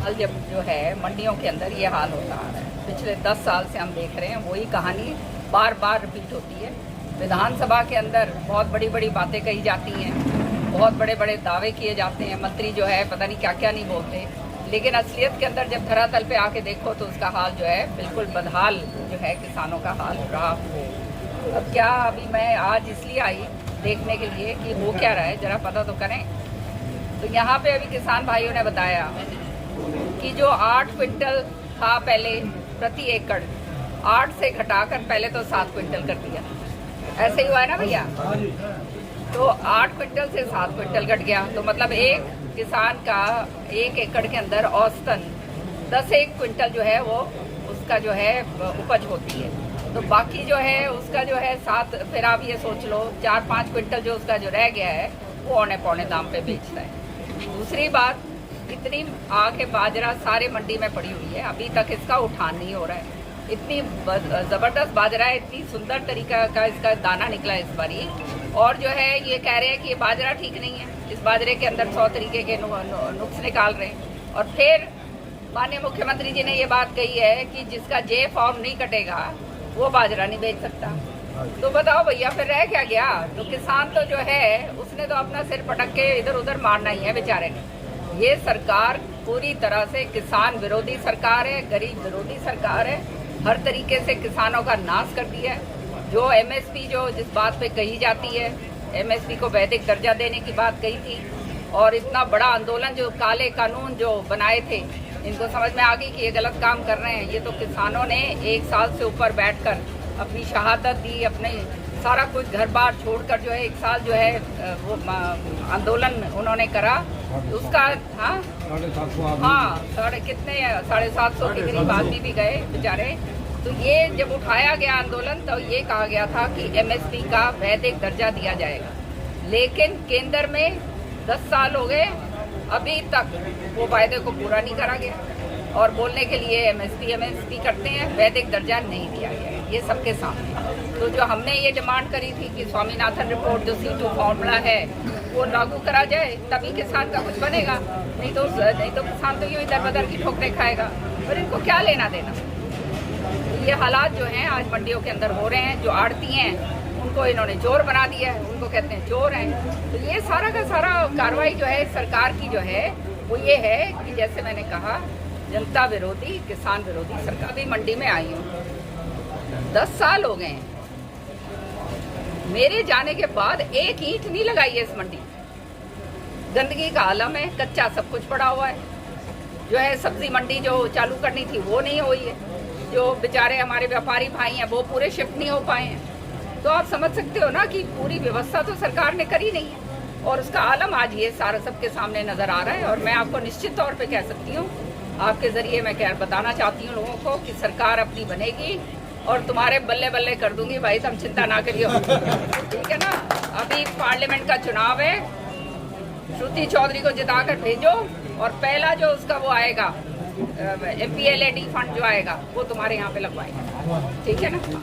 हाल जब जो है मंडियों के अंदर ये हाल होता आ रहा है, पिछले 10 साल से हम देख रहे हैं, वही कहानी बार बार रिपीट होती है। विधानसभा के अंदर बहुत बड़ी बड़ी बातें कही जाती हैं, बहुत बड़े बड़े दावे किए जाते हैं, मंत्री जो है पता नहीं क्या क्या नहीं बोलते, लेकिन असलियत के अंदर जब धरातल पे आके देखो तो उसका हाल जो है बिल्कुल बदहाल जो है किसानों का हाल रहा हो। अब क्या अभी मैं आज इसलिए आई देखने के लिए कि हो क्या रहा है, जरा पता तो करें। तो यहाँ पे अभी किसान भाइयों ने बताया कि जो 8 क्विंटल था पहले प्रति एकड़, 8 से घटाकर पहले तो 7 क्विंटल कर दिया। ऐसे ही हुआ है ना भैया? तो 8 क्विंटल से 7 क्विंटल घट गया, तो मतलब एक किसान का 1 एकड़ के अंदर औसतन 10 क्विंटल जो है वो उसका जो है उपज होती है। तो बाकी जो है उसका जो है 7, फिर आप ये सोच लो 4-5 क्विंटल जो उसका जो रह गया है वो औने पौने दाम पे बेचता है। दूसरी बात, इतनी आगे बाजरा सारे मंडी में पड़ी हुई है, अभी तक इसका उठान नहीं हो रहा है। इतनी ज़बरदस्त बाजरा है, इतनी सुंदर तरीका का इसका दाना निकला इस बारी, और जो है ये कह रहे हैं कि ये बाजरा ठीक नहीं है, इस बाजरे के अंदर 100 तरीके के नुक्स निकाल रहे हैं। और फिर माननीय मुख्यमंत्री जी ने ये बात कही है कि जिसका जे फॉर्म नहीं कटेगा वो बाजरा नहीं बेच सकता। तो बताओ भैया फिर रह क्या गया? तो किसान तो जो है उसने तो अपना सिर पटक के इधर उधर मारना ही है बेचारे ने। ये सरकार पूरी तरह से किसान विरोधी सरकार है, गरीब विरोधी सरकार है, हर तरीके से किसानों का नाश कर दिया है। जो एमएसपी जो जिस बात पे कही जाती है, एमएसपी को वैदिक दर्जा देने की बात कही थी, और इतना बड़ा आंदोलन जो काले कानून जो बनाए थे, इनको समझ में आ गई कि ये गलत काम कर रहे हैं। ये तो किसानों ने 1 साल से ऊपर बैठकर अपनी शहादत दी, अपने सारा कुछ घर बार छोड़कर जो है 1 साल जो है वो आंदोलन उन्होंने करा। उसका हाँ 750 के करीब आदमी भी गए बेचारे। तो ये जब उठाया गया आंदोलन तो ये कहा गया था कि एमएसपी का वैधिक दर्जा दिया जाएगा, लेकिन केंद्र में 10 साल हो गए, अभी तक वो वायदे को पूरा नहीं करा गया, और बोलने के लिए एमएसपी करते हैं, वैदिक दर्जा नहीं दिया गया है, ये सबके सामने। तो जो हमने ये डिमांड करी थी कि स्वामीनाथन रिपोर्ट जो C2 फॉर्मूला है वो लागू करा जाए, तभी किसान का कुछ बनेगा, नहीं तो किसान तो यूँ इधर बदर की ठोकरें खाएगा, और इनको क्या लेना देना। ये हालात जो हैं आज मंडियों के अंदर हो रहे हैं। जो आड़ती हैं उनको इन्होंने चोर बना दिया है, उनको कहते हैं चोर हैं। तो ये सारा का सारा कार्रवाई जो है सरकार की जो है वो ये है कि जैसे मैंने कहा, जनता विरोधी किसान विरोधी सरकार। भी मंडी में आई हूँ, 10 साल हो गए हैं, मेरे जाने के बाद एक ईंट नहीं लगाई है इस मंडी। गंदगी का आलम है, कच्चा सब कुछ पड़ा हुआ है। जो है सब्जी मंडी जो चालू करनी थी वो नहीं हुई है, जो बेचारे हमारे व्यापारी भाई हैं वो पूरे शिफ्ट नहीं हो पाए हैं। तो आप समझ सकते हो ना कि पूरी व्यवस्था तो सरकार ने करी नहीं है, और उसका आलम आज ये सारा सबके सामने नजर आ रहा है। और मैं आपको निश्चित तौर पे कह सकती हूँ, आपके जरिए मैं क्या बताना चाहती हूँ लोगों को कि सरकार अपनी बनेगी और तुम्हारे बल्ले बल्ले कर दूंगी भाई, तुम चिंता ना करियो, ठीक है ना। अभी पार्लियामेंट का चुनाव है, श्रुति चौधरी को जिताकर भेजो, और पहला जो उसका वो आएगा MPLAD फंड जो आएगा वो तुम्हारे यहाँ पे लगवाएगा, ठीक है ना।